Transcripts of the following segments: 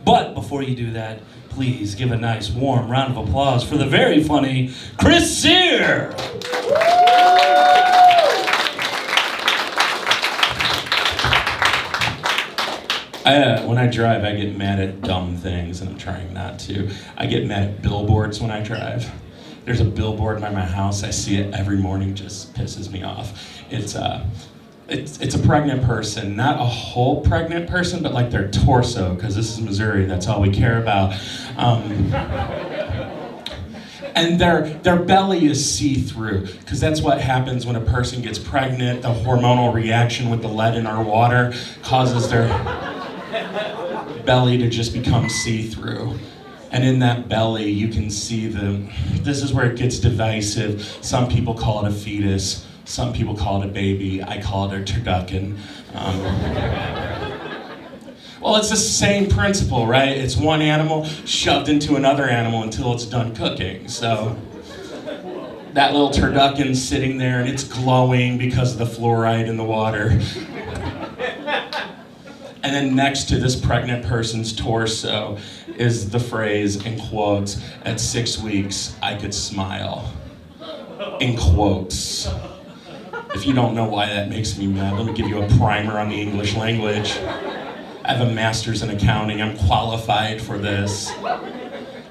But before you do that, please give a nice warm round of applause for the very funny Chris Sear. When I drive, I get mad at dumb things, and I'm trying not to. I get mad at billboards when I drive. There's a billboard by my house. I see it every morning, just pisses me off. It's a pregnant person, not a whole pregnant person, but like their torso, because this is Missouri, that's all we care about. And their belly is see-through, because that's what happens when a person gets pregnant. The hormonal reaction with the lead in our water causes their belly to just become see-through. And in that belly, you can see this is where it gets divisive. Some people call it a fetus. Some people call it a baby. I call it a turducken. Well, it's the same principle, right? It's one animal shoved into another animal until it's done cooking. So that little turducken's sitting there and it's glowing because of the fluoride in the water. And then next to this pregnant person's torso is the phrase, in quotes, at 6 weeks, I could smile. In quotes. If you don't know why that makes me mad, let me give you a primer on the English language. I have a master's in accounting. I'm qualified for this.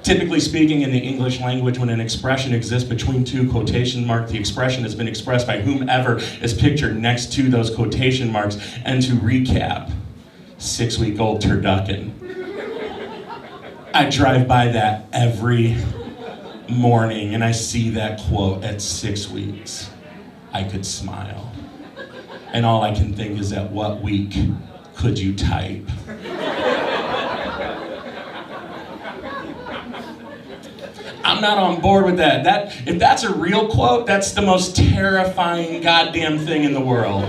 Typically speaking, in the English language, when an expression exists between two quotation marks, the expression has been expressed by whomever is pictured next to those quotation marks. And to recap, 6-week-old turducken. I drive by that every morning and I see that quote at 6 weeks. I could smile. And all I can think is, at what week could you type? I'm not on board with that. If that's a real quote, that's the most terrifying goddamn thing in the world.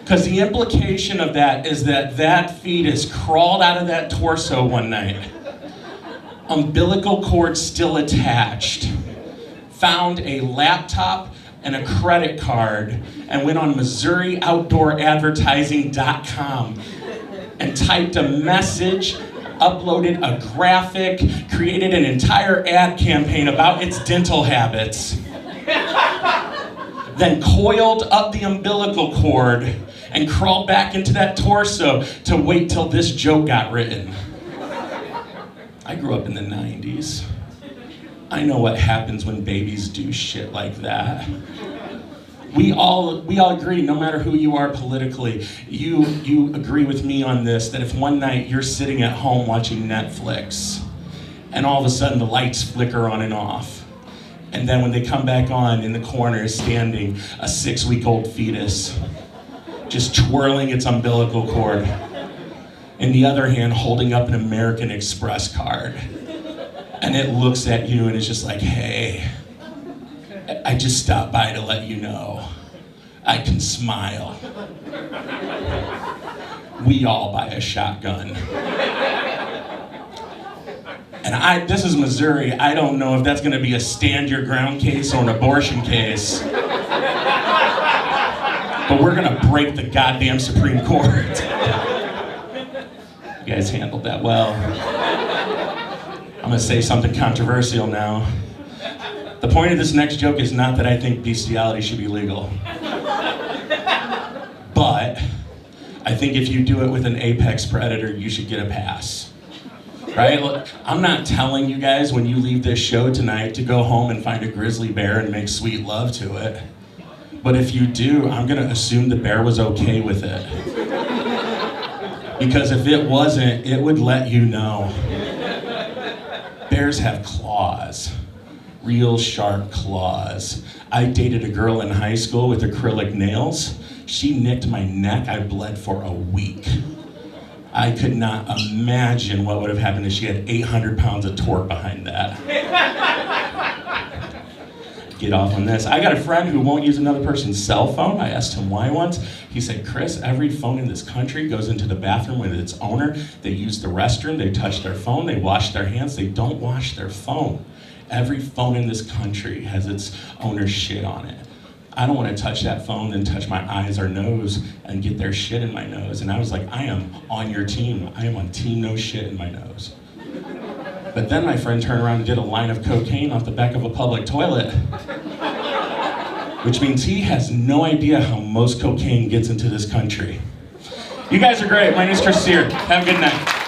Because the implication of that is that fetus crawled out of that torso one night, umbilical cord still attached, found a laptop and a credit card, and went on MissouriOutdoorAdvertising.com and typed a message, uploaded a graphic, created an entire ad campaign about its dental habits, then coiled up the umbilical cord and crawled back into that torso to wait till this joke got written. I grew up in the 90s. I know what happens when babies do shit like that. We all agree, no matter who you are politically, you agree with me on this, that if one night you're sitting at home watching Netflix, and all of a sudden the lights flicker on and off, and then when they come back on, in the corner is standing a 6-week-old fetus, just twirling its umbilical cord, in the other hand holding up an American Express card. And it looks at you and it's just like, hey, I just stopped by to let you know I can smile. We all buy a shotgun. And this is Missouri. I don't know if that's gonna be a stand your ground case or an abortion case. But we're gonna break the goddamn Supreme Court. You guys handled that well. I'm gonna say something controversial now. The point of this next joke is not that I think bestiality should be legal. But I think if you do it with an apex predator, you should get a pass. Right? Look, I'm not telling you guys when you leave this show tonight to go home and find a grizzly bear and make sweet love to it. But if you do, I'm gonna assume the bear was okay with it. Because if it wasn't, it would let you know. Bears have claws, real sharp claws. I dated a girl in high school with acrylic nails. She nicked my neck. I bled for a week. I could not imagine what would have happened if she had 800 pounds of torque behind that. Get off on this. I got a friend who won't use another person's cell phone. I asked him why once. He said, Chris, every phone in this country goes into the bathroom with its owner. They use the restroom, they touch their phone, they wash their hands, they don't wash their phone. Every phone in this country has its owner's shit on it. I don't want to touch that phone and touch my eyes or nose and get their shit in my nose. And I was like, I am on your team. I am on team no shit in my nose. But then my friend turned around and did a line of cocaine off the back of a public toilet. Which means he has no idea how most cocaine gets into this country. You guys are great. My name's Chris Sear. Have a good night.